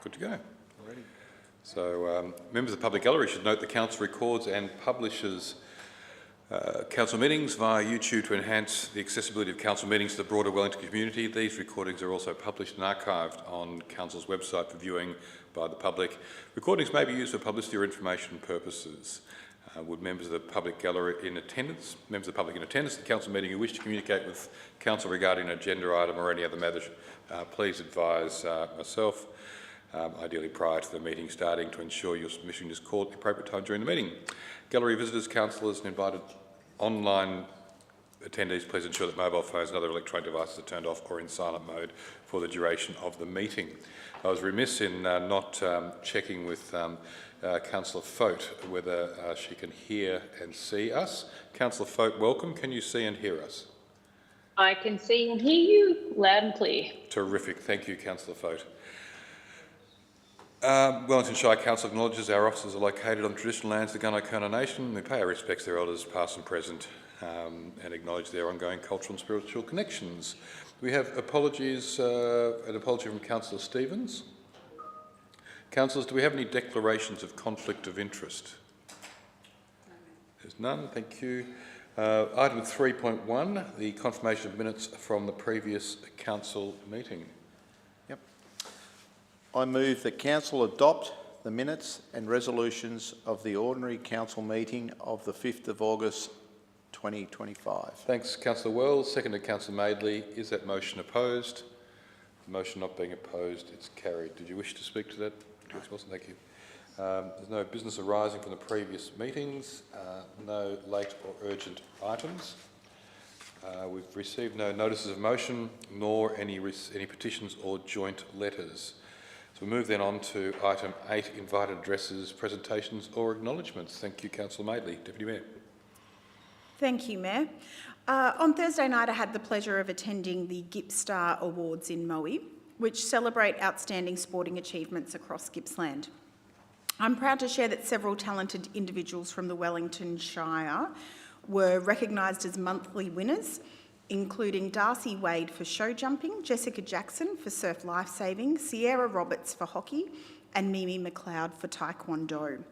Good to go. Already. So members of the public gallery should note the Council records and publishes Council meetings via YouTube to enhance the accessibility of Council meetings to the broader Wellington community. These recordings are also published and archived on Council's website for viewing by the public. Recordings may be used for publicity or information purposes. Would members of the public gallery in attendance, members of the public in attendance at the Council meeting who wish to communicate with Council regarding an agenda item or any other matter, please advise myself, ideally prior to the meeting starting, to ensure your submission is called at the appropriate time during the meeting. Gallery visitors, councillors and invited online attendees, please ensure that mobile phones and other electronic devices are turned off or in silent mode for the duration of the meeting. I was remiss in not checking with Councillor Foat whether she can hear and see us. Councillor Foat, welcome. Can you see and hear us? I can see and hear you loud and clear. Terrific. Thank you, Councillor Foat. Wellington Shire Council acknowledges our offices are located on traditional lands of the Gunai Nation. We pay our respects to their elders, past and present, and acknowledge their ongoing cultural and spiritual connections. We have apologies, an apology from Councillor Stevens. Councillors, do we have any declarations of conflict of interest? There's none, thank you. Item 3.1, the confirmation of minutes from the previous council meeting. Yep. I move that Council adopt the minutes and resolutions of the ordinary council meeting of the 5th of August 2025. Thanks, Councillor Wells. Seconded, Councillor Madeley. Is that motion opposed? The motion not being opposed, it's carried. Did you wish to speak to that? Wilson, thank you. There's no business arising from the previous meetings, no late or urgent items. We've received no notices of motion nor any petitions or joint letters. So we move then on to item 8, invited addresses, presentations or acknowledgements. Thank you, Councillor Madeley. Deputy Mayor. Thank you, Mayor. On Thursday night I had the pleasure of attending the Gippstar Awards in Moe, which celebrate outstanding sporting achievements across Gippsland. I'm proud to share that several talented individuals from the Wellington Shire were recognised as monthly winners, including Darcy Wade for show jumping, Jessica Jackson for surf lifesaving, Sierra Roberts for hockey, and Mimi McLeod for taekwondo.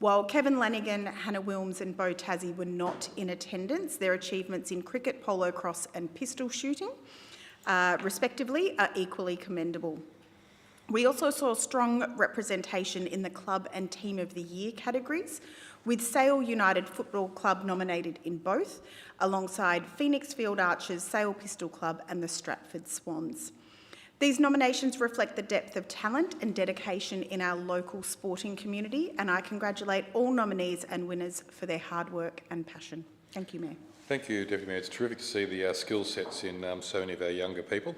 While Kevin Lanigan, Hannah Wilms and Bo Tassie were not in attendance, their achievements in cricket, polo cross and pistol shooting, respectively, are equally commendable. We also saw strong representation in the Club and Team of the Year categories, with Sale United Football Club nominated in both, alongside Phoenix Field Archers, Sale Pistol Club and the Stratford Swans. These nominations reflect the depth of talent and dedication in our local sporting community, and I congratulate all nominees and winners for their hard work and passion. Thank you, Mayor. Thank you, Deputy Mayor. It's terrific to see the skill sets in so many of our younger people,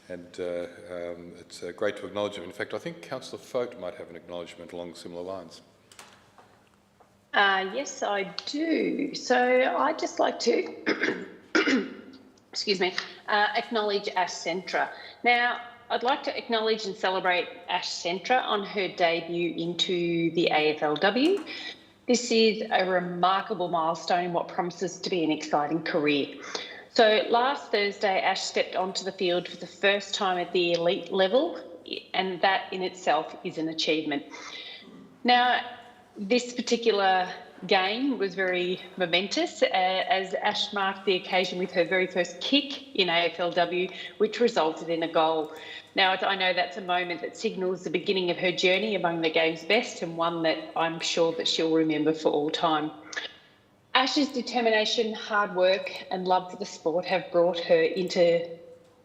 and it's great to acknowledge them. In fact, I think Councillor Foat might have an acknowledgement along similar lines. Yes, I do. So I'd just like to, excuse me, acknowledge Ash Centra. Now, I'd like to acknowledge and celebrate Ash Centra on her debut into the AFLW. This is a remarkable milestone in what promises to be an exciting career. So last Thursday, Ash stepped onto the field for the first time at the elite level, and that in itself is an achievement. Now, this particular game was very momentous as Ash marked the occasion with her very first kick in AFLW, which resulted in a goal. Now, I know that's a moment that signals the beginning of her journey among the game's best, and one that I'm sure that she'll remember for all time. Ash's determination, hard work and love for the sport have brought her into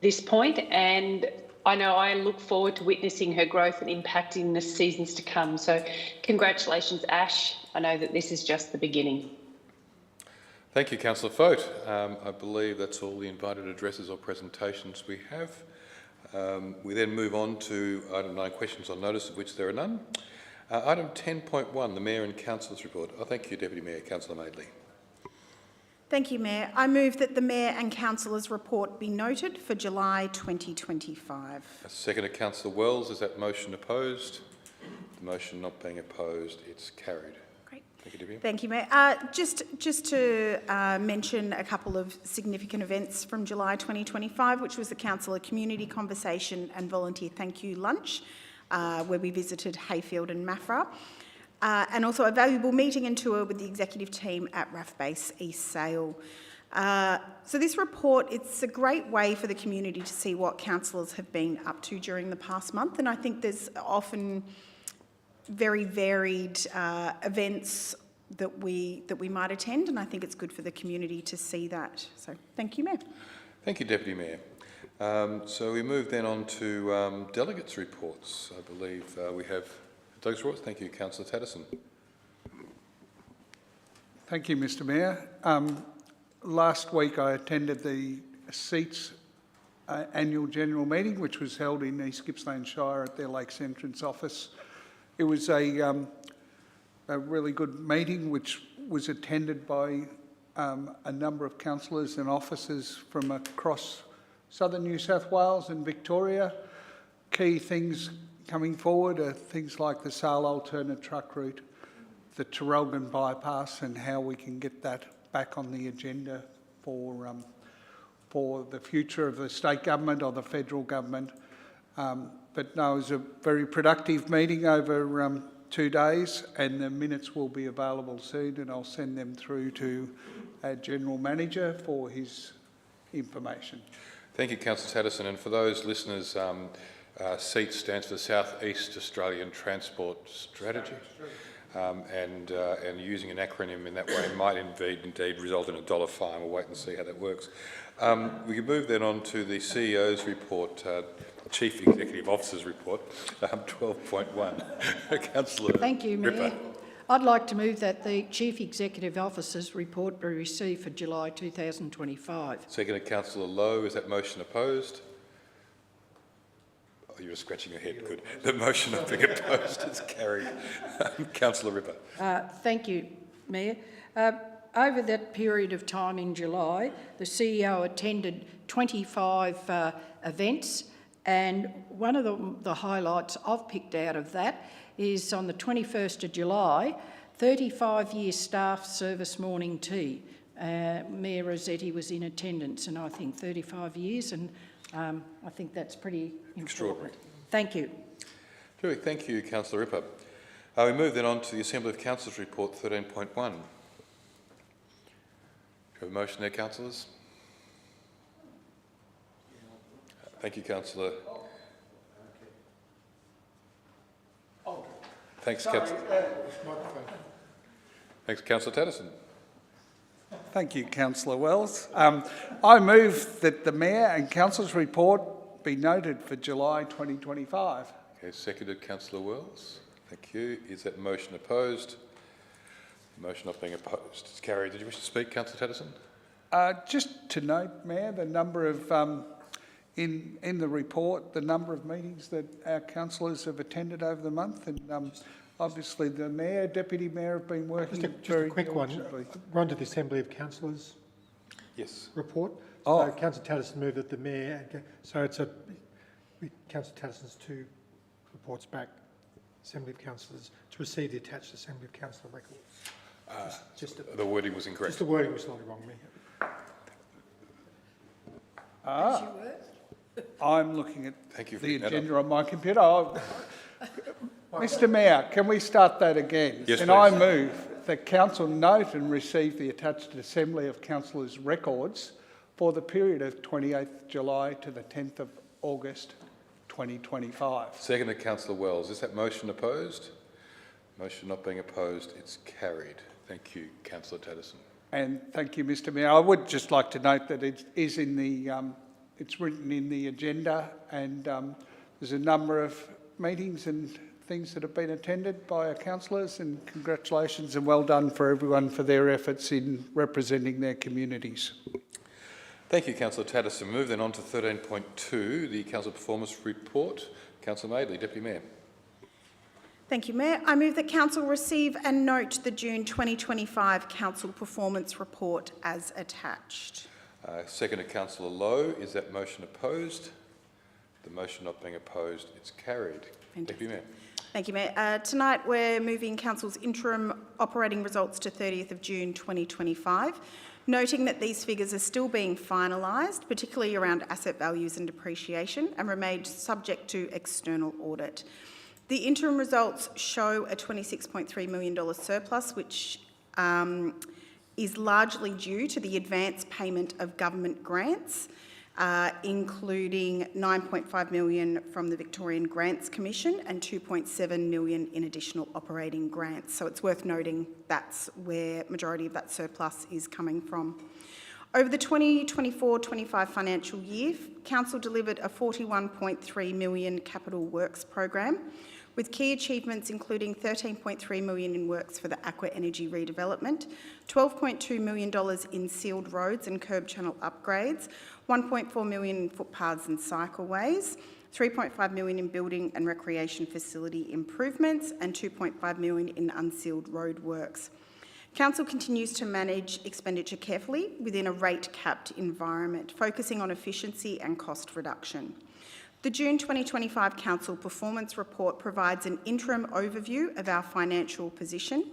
this point, and I know I look forward to witnessing her growth and impact in the seasons to come. So congratulations, Ash. I know that this is just the beginning. Thank you, Councillor Foat. I believe that's all the invited addresses or presentations we have. We then move on to item 9, questions on notice, of which there are none. Item 10.1, the Mayor and Councillors Report. Thank you, Deputy Mayor. Councillor Madeley. Thank you, Mayor. I move that the Mayor and Councillors Report be noted for July 2025. Seconded, Councillor Wells. Is that motion opposed? The motion not being opposed, it's carried. Great. Thank you, Deputy Mayor. Thank you, Mayor. Just to mention a couple of significant events from July 2025, which was the Councillor Community Conversation and Volunteer Thank You Lunch where we visited Hayfield and Maffra, and also a valuable meeting and tour with the executive team at RAF Base East Sale. So this report, it's a great way for the community to see what councillors have been up to during the past month, and I think there's often very varied events that we might attend, and I think it's good for the community to see that. So thank you, Mayor. Thank you, Deputy Mayor. So we move then on to delegates' reports. I believe we have delegates' reports. Thank you, Councillor Tatterson. Thank you, Mr Mayor. Last week I attended the Seats annual general meeting, which was held in East Gippsland Shire at their Lakes Entrance office. It was a really good meeting, which was attended by a number of councillors and officers from across southern New South Wales and Victoria. Key things coming forward are things like the Sale alternate truck route, the Tarralgon bypass, and how we can get that back on the agenda for the future of the state government or the federal government. But no, it was a very productive meeting over 2 days, and the minutes will be available soon, and I'll send them through to our General Manager for his information. Thank you, Councillor Tatterson. And for those listeners, SEAT stands for South East Australian Transport Strategy. And using an acronym in that way might indeed result in a dollar fine. We'll wait and see how that works. We can move then on to the CEO's report, Chief Executive Officer's report, 12.1. Councillor Thank you, Mayor. Ripper. I'd like to move that the Chief Executive Officer's report be received for July 2025. Seconded, Councillor Lowe. Is that motion opposed? Oh, you were scratching your head. Good. The motion not being opposed is carried. Councillor Ripper. Thank you, Mayor. Over that period of time in July, the CEO attended 25 events, and one of the highlights I've picked out of that is on the 21st of July, 35-year staff service morning tea. Mayor Rossetti was in attendance, and I think 35 years, and I think that's pretty Extraordinary. Thank you. Terrific. Thank you, Councillor Ripper. We move then on to the Assembly of Councillors report 13.1. Do you have a motion there, councillors? Thank you, Councillor. Thanks, Thanks, Councillor Tatterson. Thank you, Councillor Wells. I move that the Mayor and Council's report be noted for July 2025. Okay, seconded, Councillor Wells. Thank you. Is that motion opposed? Motion not being opposed is carried. Did you wish to speak, Councillor Tatterson? Just to note, Mayor, the number of, in the report, the number of meetings that our councillors have attended over the month, and obviously the Mayor, Deputy Mayor have been working Just very a quick one. diligently. We're on to the Assembly of Councillors Yes. report. Oh. So Councillor Tatterson moved that the Mayor, so it's Councillor Tatterson's 2 reports back, Assembly of Councillors, to receive the attached Assembly of Councillor record. The wording was incorrect. Just the wording was slightly wrong, Mayor. I'm looking at Thank you for the bringing that agenda on my computer. Mr Mayor, can we start that again? Yes, and I please. move that Council note and receive the attached Assembly of Councillors records for the period of 28th July to the 10th of August 2025. Seconded, Councillor Wells. Is that motion opposed? Motion not being opposed, it's carried. Thank you, Councillor Tatterson. And thank you, Mr Mayor. I would just like to note that it is in the, it's written in the agenda, and there's a number of meetings and things that have been attended by our councillors, and congratulations and well done for everyone for their efforts in representing their communities. Thank you, Councillor Tatterson. Move then on to 13.2, the Council Performance Report. Councillor Madeley, Deputy Mayor. Thank you, Mayor. I move that Council receive and note the June 2025 Council Performance Report as attached. Seconded, Councillor Lowe. Is that motion opposed? The motion not being opposed, it's carried. Deputy Mayor. Thank you, Mayor. Tonight we're moving Council's interim operating results to 30th of June 2025, noting that these figures are still being finalised, particularly around asset values and depreciation, and remain subject to external audit. The interim results show a $26.3 million surplus, which is largely due to the advance payment of government grants, including $9.5 million from the Victorian Grants Commission and $2.7 million in additional operating grants. So it's worth noting that's where majority of that surplus is coming from. Over the 2024-25 financial year, Council delivered a $41.3 million capital works program, with key achievements including $13.3 million in works for the Aqua Energy redevelopment, $12.2 million in sealed roads and curb channel upgrades, $1.4 million in footpaths and cycleways, $3.5 million in building and recreation facility improvements, and $2.5 million in unsealed road works. Council continues to manage expenditure carefully within a rate-capped environment, focusing on efficiency and cost reduction. The June 2025 Council Performance Report provides an interim overview of our financial position,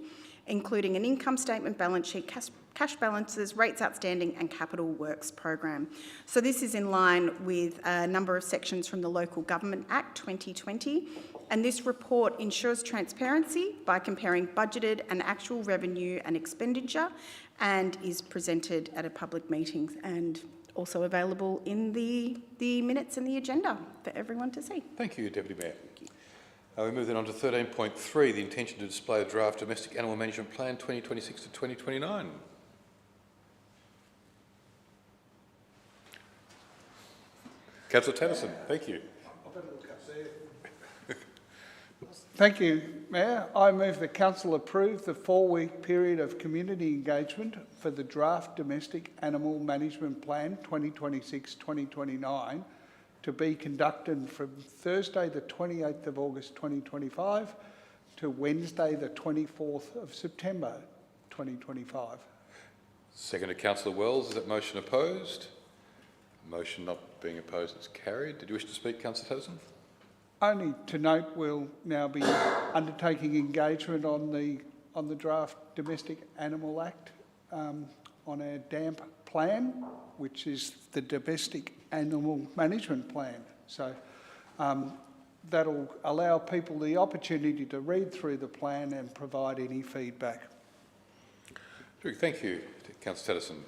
including an income statement, balance sheet, cash balances, rates outstanding and capital works program. So this is in line with a number of sections from the Local Government Act 2020, and this report ensures transparency by comparing budgeted and actual revenue and expenditure, and is presented at a public meeting and also available in the minutes and the agenda for everyone to see. Thank you, Deputy Mayor. We move then on to 13.3, the intention to display a draft domestic animal management plan 2026 to 2029. Councillor Tennyson, thank you. Thank you, Mayor. I move the Council approve the 4-week period of community engagement for the draft Domestic Animal Management Plan 2026-2029 to be conducted from Thursday the 28th of August 2025 to Wednesday the 24th of September 2025. Seconded, Councillor Wells. Is that motion opposed? Motion not being opposed, it's carried. Did you wish to speak, Councillor Tennyson? Only to note, we'll now be undertaking engagement on the draft Domestic Animal Act on our DAMP plan, which is the Domestic Animal Management Plan. So that'll allow people the opportunity to read through the plan and provide any feedback. Thank you, Councillor Tennyson.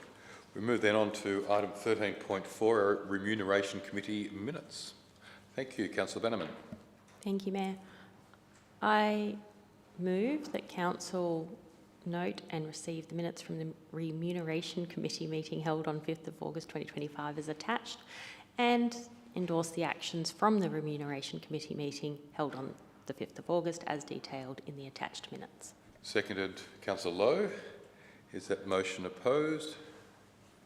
We move then on to item 13.4, Remuneration Committee minutes. Thank you, Councillor Bannerman. Thank you, Mayor. I move that Council note and receive the minutes from the Remuneration Committee meeting held on 5th of August 2025 as attached, and endorse the actions from the Remuneration Committee meeting held on the 5th of August as detailed in the attached minutes. Seconded, Councillor Lowe. Is that motion opposed?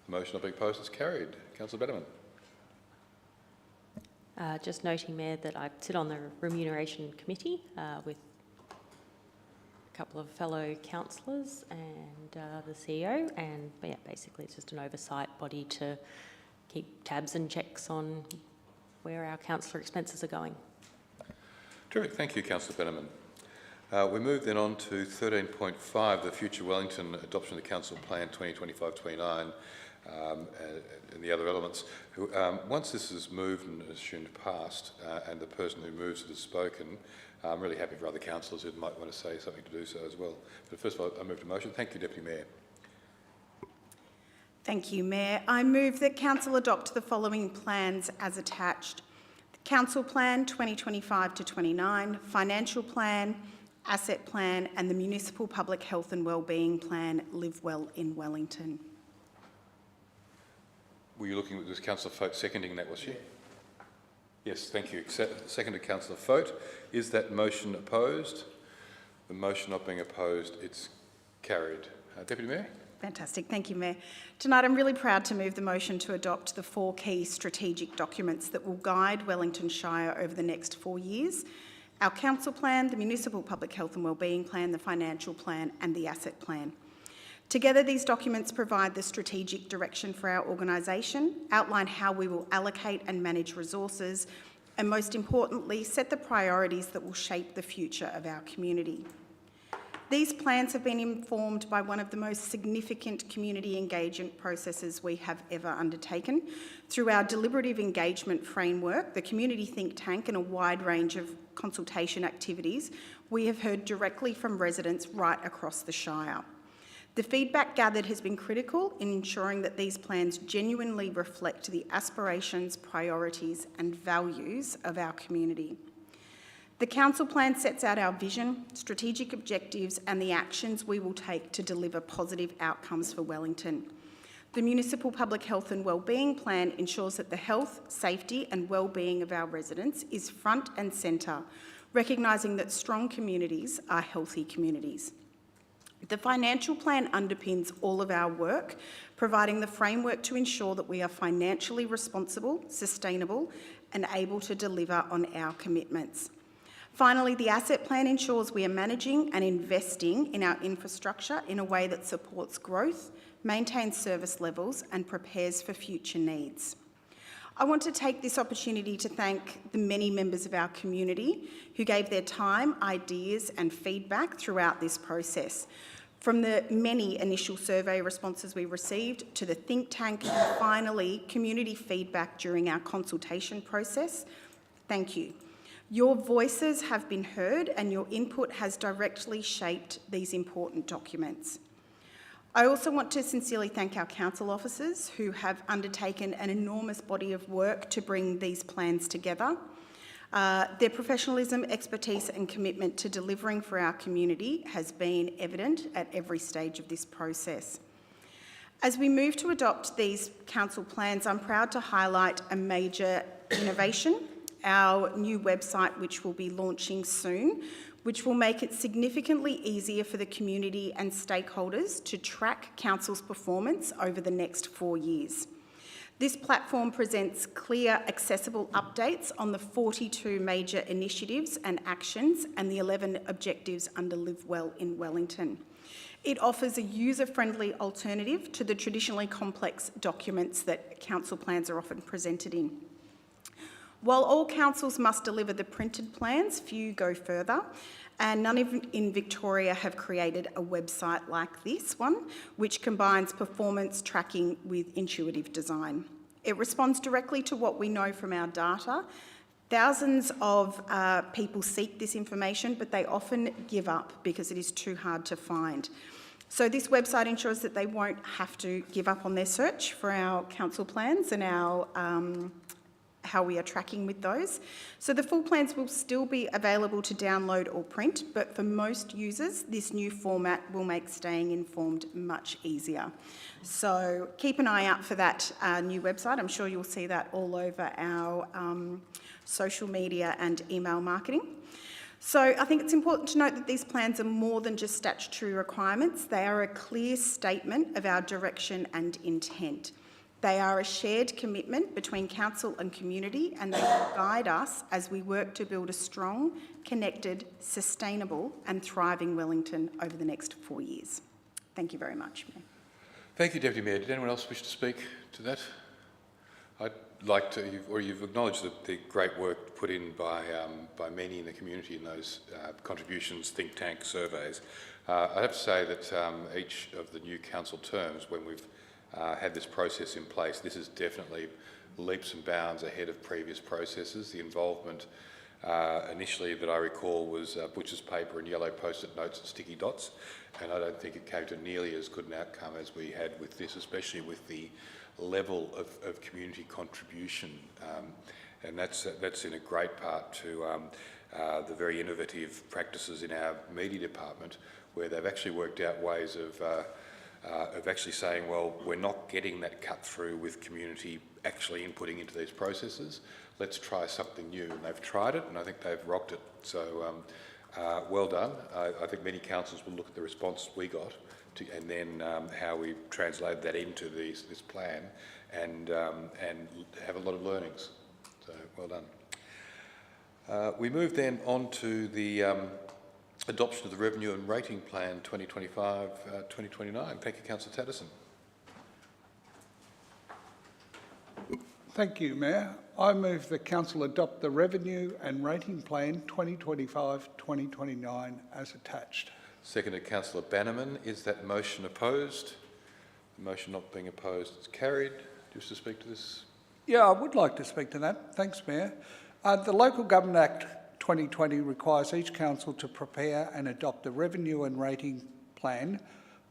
The motion not being opposed is carried. Councillor Bannerman. Just noting, Mayor, that I sit on the Remuneration Committee with a couple of fellow councillors and the CEO, and yeah, basically it's just an oversight body to keep tabs and checks on where our councillor expenses are going. Terrific. Thank you, Councillor Bannerman. We move then on to 13.5, the Future Wellington Adoption of the Council Plan 2025-29, and the other elements. Once this is moved and assumed passed, and the person who moves it has spoken, I'm really happy for other councillors who might want to say something to do so as well. But first of all, I move to motion. Thank you, Deputy Mayor. Thank you, Mayor. I move that Council adopt the following plans as attached. The Council Plan 2025 to 29, Financial Plan, Asset Plan, and the Municipal Public Health and Wellbeing Plan, Live Well in Wellington. Were you looking at this Councillor Foat seconding that, was she? Yes, thank you. Seconded, Councillor Foat. Is that motion opposed? The motion not being opposed, it's carried. Deputy Mayor? Fantastic. Thank you, Mayor. Tonight I'm really proud to move the motion to adopt the 4 key strategic documents that will guide Wellington Shire over the next 4 years: our Council Plan, the Municipal Public Health and Wellbeing Plan, the Financial Plan and the Asset Plan. Together, these documents provide the strategic direction for our organisation, outline how we will allocate and manage resources, and most importantly, set the priorities that will shape the future of our community. These plans have been informed by one of the most significant community engagement processes we have ever undertaken through our deliberative engagement framework, the community think tank, and a wide range of consultation activities, we have heard directly from residents right across the Shire. The feedback gathered has been critical in ensuring that these plans genuinely reflect the aspirations, priorities and values of our community. The Council Plan sets out our vision, strategic objectives and the actions we will take to deliver positive outcomes for Wellington. The Municipal Public Health and Wellbeing Plan ensures that the health, safety and wellbeing of our residents is front and centre, recognising that strong communities are healthy communities. The financial plan underpins all of our work, providing the framework to ensure that we are financially responsible, sustainable and able to deliver on our commitments. Finally, the asset plan ensures we are managing and investing in our infrastructure in a way that supports growth, maintains service levels and prepares for future needs. I want to take this opportunity to thank the many members of our community who gave their time, ideas and feedback throughout this process. From the many initial survey responses we received to the think tank and finally community feedback during our consultation process, thank you. Your voices have been heard and your input has directly shaped these important documents. I also want to sincerely thank our council officers who have undertaken an enormous body of work to bring these plans together. Their professionalism, expertise and commitment to delivering for our community has been evident at every stage of this process. As we move to adopt these council plans, I'm proud to highlight a major innovation, our new website, which will be launching soon, which will make it significantly easier for the community and stakeholders to track council's performance over the next 4 years. This platform presents clear, accessible updates on the 42 major initiatives and actions and the 11 objectives under Live Well in Wellington. It offers a user-friendly alternative to the traditionally complex documents that council plans are often presented in. While all councils must deliver the printed plans, few go further, and none in Victoria have created a website like this one, which combines performance tracking with intuitive design. It responds directly to what we know from our data. Thousands of people seek this information, but they often give up because it is too hard to find. So this website ensures that they won't have to give up on their search for our council plans and our how we are tracking with those. So the full plans will still be available to download or print, but for most users, this new format will make staying informed much easier. So keep an eye out for that new website. I'm sure you'll see that all over our social media and email marketing. So I think it's important to note that these plans are more than just statutory requirements. They are a clear statement of our direction and intent. They are a shared commitment between council and community, and they will guide us as we work to build a strong, connected, sustainable and thriving Wellington over the next 4 years. Thank you very much, Mayor. Thank you, Deputy Mayor. Did anyone else wish to speak to that? I'd like to, you've acknowledged the great work put in by many in the community in those contributions, think tank surveys. I have to say that each of the new council terms, when we've had this process in place, this is definitely leaps and bounds ahead of previous processes. The involvement initially that I recall was butcher's paper and yellow post-it notes and sticky dots, and I don't think it came to nearly as good an outcome as we had with this, especially with the level of community contribution, and that's in a great part to the very innovative practices in our media department, where they've actually worked out ways of actually saying, well, we're not getting that cut through with community actually inputting into these processes. Let's try something new. And they've tried it, and I think they've rocked it. So well done. I think many councils will look at the response we got and then how we translate that into this plan and have a lot of learnings. So well done. We move then on to the adoption of the Revenue and Rating Plan 2025-2029. Thank you, Councillor Tatterson. Thank you, Mayor. I move that Council adopt the Revenue and Rating Plan 2025-2029 as attached. Seconded, Councillor Bannerman. Is that motion opposed? The motion not being opposed is carried. Do you wish to speak to this? Yeah, I would like to speak to that. Thanks, Mayor. The Local Government Act 2020 requires each council to prepare and adopt a revenue and rating plan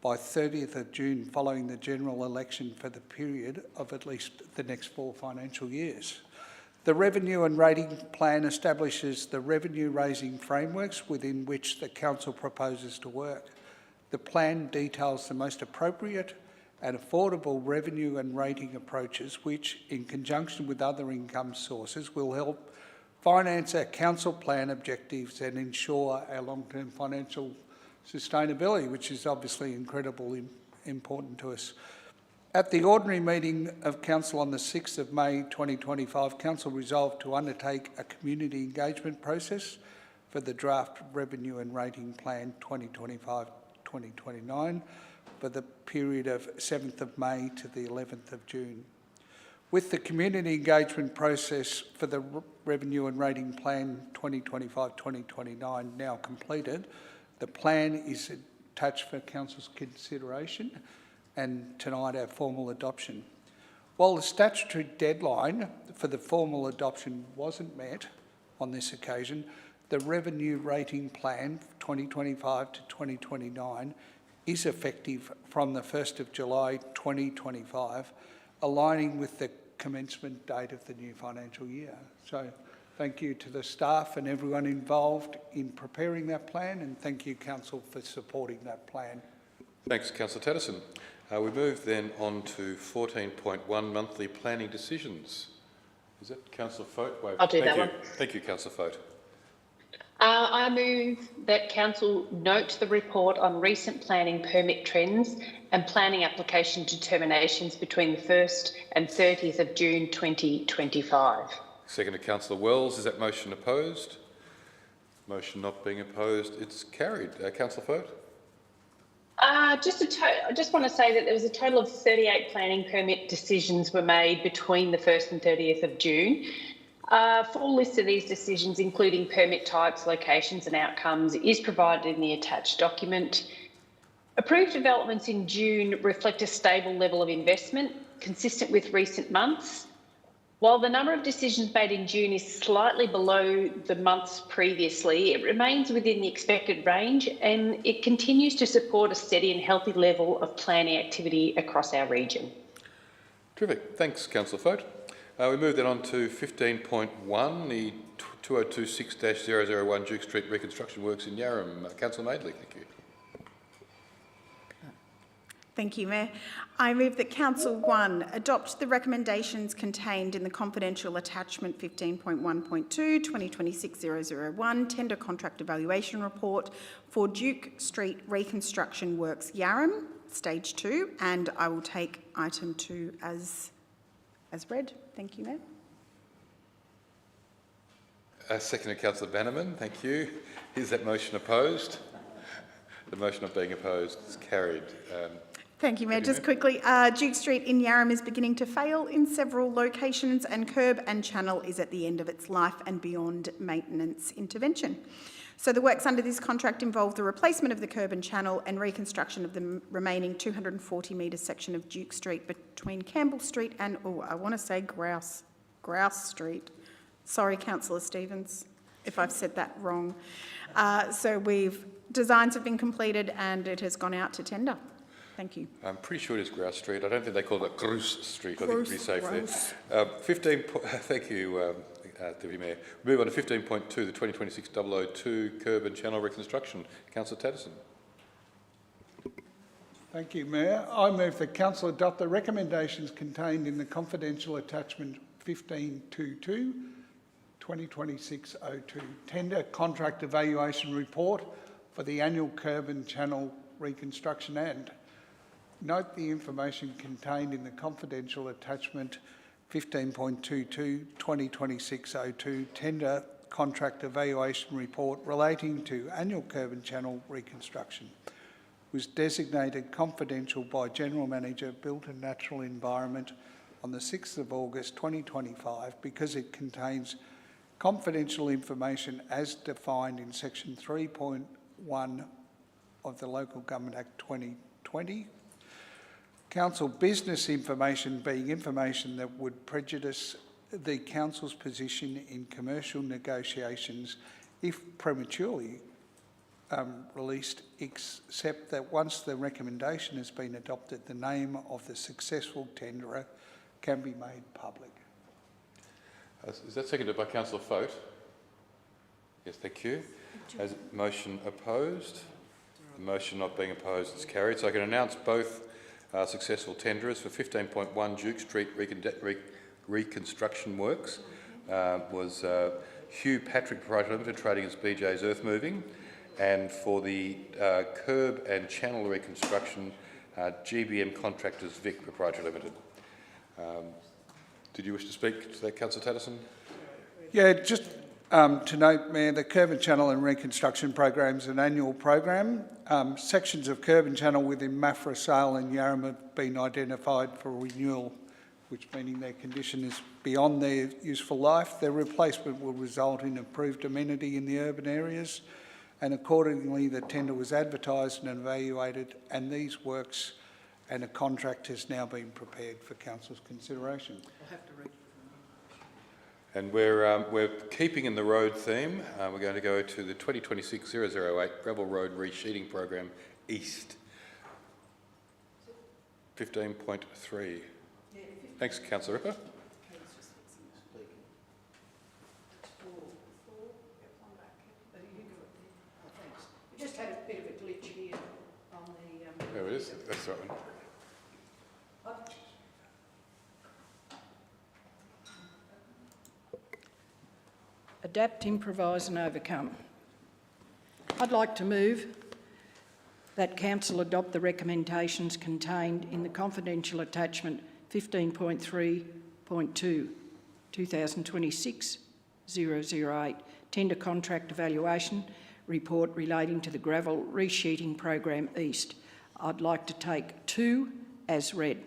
by 30th of June following the general election for the period of at least the next 4 financial years. The revenue and rating plan establishes the revenue raising frameworks within which the council proposes to work. The plan details the most appropriate and affordable revenue and rating approaches which, in conjunction with other income sources, will help finance our council plan objectives and ensure our long-term financial sustainability, which is obviously incredibly important to us. At the ordinary meeting of Council on the 6th of May 2025, Council resolved to undertake a community engagement process for the draft Revenue and Rating Plan 2025-2029 for the period of 7th of May to the 11th of June. With the community engagement process for the Revenue and Rating Plan 2025-2029 now completed, the plan is attached for Council's consideration and tonight our formal adoption. While the statutory deadline for the formal adoption wasn't met on this occasion, the Revenue Rating Plan 2025 to 2029 is effective from the 1st of July 2025, aligning with the commencement date of the new financial year. So thank you to the staff and everyone involved in preparing that plan, and thank you, Council, for supporting that plan. Thanks, Councillor Tatterson. We move then on to 14.1, monthly planning decisions. Is that Councillor Foat? I'll do that one. Thank you, Councillor Foat. I move that Council note the report on recent planning permit trends and planning application determinations between the 1st and 30th of June 2025. Second to Councillor Wells. Is that motion opposed? Motion not being opposed, it's carried. Councillor Foat? I just want to say that there was a total of 38 planning permit decisions were made between the 1st and 30th of June. Full list of these decisions, including permit types, locations and outcomes, is provided in the attached document. Approved developments in June reflect a stable level of investment, consistent with recent months. While the number of decisions made in June is slightly below the months previously, it remains within the expected range and it continues to support a steady and healthy level of planning activity across our region. Terrific. Thanks, Councillor Foat. We move then on to 15.1, the 2026-001 Duke Street reconstruction works in Yarram. Councillor Madeley, thank you. Thank you, Mayor. I move that Council 1 adopt the recommendations contained in the confidential attachment 15.1.2 2026-001 Tender Contract Evaluation Report for Duke Street Reconstruction Works Yarram, Stage 2, and I will take item 2 as read. Thank you, Mayor. Second to Councillor Bannerman, thank you. Is that motion opposed? The motion not being opposed is carried. Thank you, Mayor. Just quickly, Duke Street in Yarram is beginning to fail in several locations and Kerb and Channel is at the end of its life and beyond maintenance intervention. So the works under this contract involve the replacement of the Kerb and Channel and reconstruction of the remaining 240 metre section of Duke Street between Campbell Street and, I want to say Grouse Street. Sorry, Councillor Stevens, if I've said that wrong. Designs have been completed and it has gone out to tender. Thank you. I'm pretty sure it is Grouse Street. I don't think they call it Grouse Street. I think it's pretty safe Grouse. there. Thank you, Deputy Mayor. We move on to 15.2, the 2026-002 Kerb and Channel reconstruction. Councillor Tatterson. Thank you, Mayor. I move that Council adopt the recommendations contained in the confidential attachment 15.2.2 2026-02 Tender Contract Evaluation Report for the annual Kerb and Channel reconstruction and note the information contained in the confidential attachment 15.22 2026-02 Tender Contract Evaluation Report relating to annual Kerb and Channel reconstruction was designated confidential by General Manager, Built and Natural Environment on the 6th of August 2025 because it contains confidential information as defined in Section 3.1 of the Local Government Act 2020. Council business information being information that would prejudice the Council's position in commercial negotiations if prematurely released, except that once the recommendation has been adopted, the name of the successful tenderer can be made public. Is that seconded by Councillor Fote? Yes, thank you. As motion opposed? The motion not being opposed is carried. So I can announce both successful tenderers for 15.1 Duke Street Reconstruction Works was Hugh Patrick Proprietary Limited, trading as BJ's Earth Moving, and for the Kerb and Channel Reconstruction, GBM Contractors Vic Proprietary Limited. Did you wish to speak to that, Councillor Tatterson? Yeah, just to note, Mayor, the Kerb and Channel and Reconstruction Program is an annual program. Sections of Kerb and Channel within Maffra, Sale and Yarram have been identified for renewal, which meaning their condition is beyond their useful life. Their replacement will result in improved amenity in the urban areas, and accordingly the tender was advertised and evaluated, and these works and a contract has now been prepared for Council's consideration. I'll have to read. And we're keeping in the road theme. We're going to go to the 2026-008 Gravel Road Resheeting Program East. 15.3. Thanks, Councillor Ripper. We just had a bit of a glitch here on the... There it is. That's the right one. Adapt, improvise and overcome. I'd like to move that Council adopt the recommendations contained in the confidential attachment 15.3.2, 2026-008, Tender Contract Evaluation Report relating to the Gravel Resheeting Program East. I'd like to take 2 as read.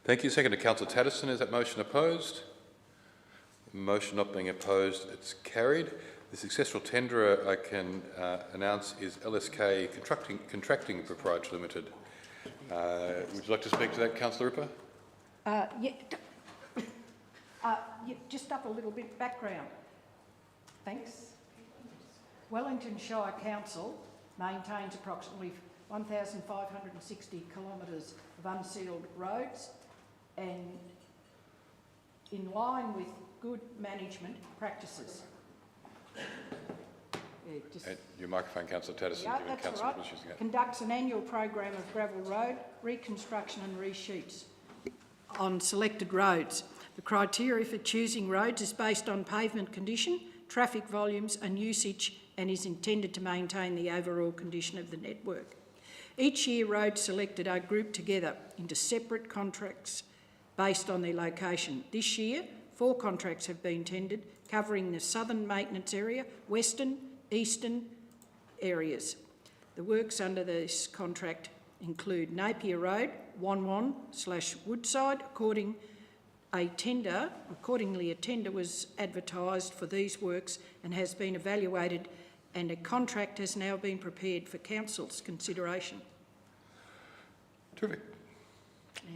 Thank you. Second to Councillor Tatterson. Is that motion opposed? Motion not being opposed, it's carried. The successful tenderer I can announce is LSK Contracting Proprietary Limited. Would you like to speak to that, Councillor Ripper? Just up a little bit background. Thanks. Wellington Shire Council maintains approximately 1,560 kilometres of unsealed roads, and in line with good management practices. Your microphone, Councillor Tatterson. Yeah, that's all right. Conducts an annual program of gravel road reconstruction and resheets on selected roads. The criteria for choosing roads is based on pavement condition, traffic volumes and usage, and is intended to maintain the overall condition of the network. Each year, roads selected are grouped together into separate contracts based on their location. This year, 4 contracts have been tendered, covering the southern maintenance area, western, eastern areas. The works under this contract include Napier Road, Wanwan/Woodside. Accordingly, a tender was advertised for these works and has been evaluated, and a contract has now been prepared for Council's consideration. Terrific.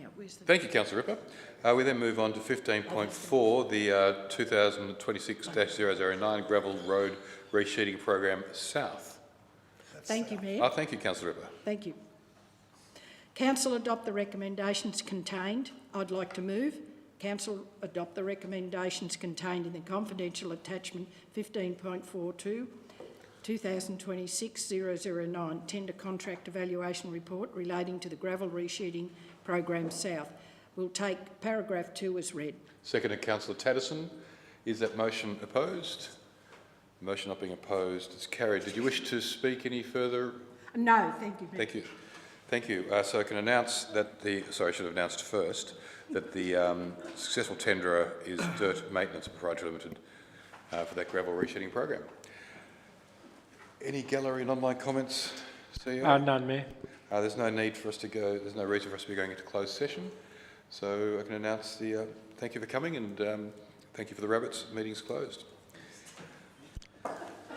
Now, where's the... Thank you, Councillor Ripper. We then move on to 15.4, the 2026-009 Gravel Road Resheeting Program South. Thank you, Mayor. Thank you, Councillor Ripper. Thank you. Council adopt the recommendations contained. I'd like to move Council adopt the recommendations contained in the confidential attachment 15.42, 2026-009 Tender Contract Evaluation Report relating to the Gravel Resheeting Program South. We'll take paragraph 2 as read. Second to Councillor Tatterson. Is that motion opposed? Motion not being opposed is carried. Did you wish to speak any further? No, thank you. Thank you. Thank you. So I can announce that I should have announced first that the successful tenderer is Dirt Maintenance Proprietary Limited for that gravel resheeting program. Any gallery and online comments, CEO? None, Mayor. There's no need for us to go, there's no reason for us to be going into closed session. So I can announce the, thank you for coming, and thank you for the rabbits. Meeting's closed.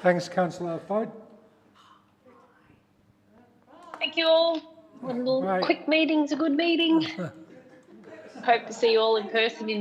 Thanks, Councillor Fote. Thank you all. One little quick meeting's a good meeting. Hope to see you all in person in